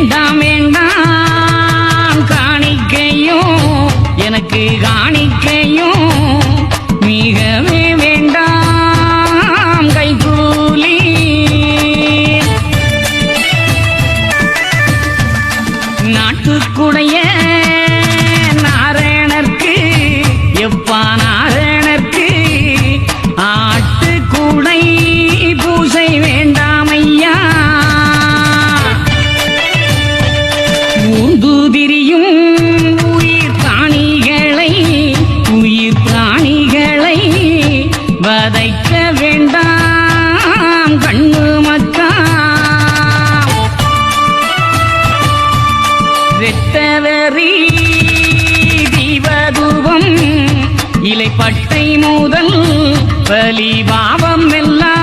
வேண்டாம் வேண்டாம் காணிக்கையும் எனக்கு காணிக்கையும் மிகவே வேண்டாம் கைகூலி. நாட்டுக்குடைய நாராயணர்க்கு எப்பா நாராயணர்க்கு ஆட்டுக்குடை பூசை வேண்டாம் ஐயா. ஊந்துதிரியும் உயிர் பிராணிகளை வதைக்க வேண்டாம் கண்ணு மக்கா. வெட்டவரி தீபதூபம் இலைப்பட்டை முதல் பலி பாவம் எல்லாம்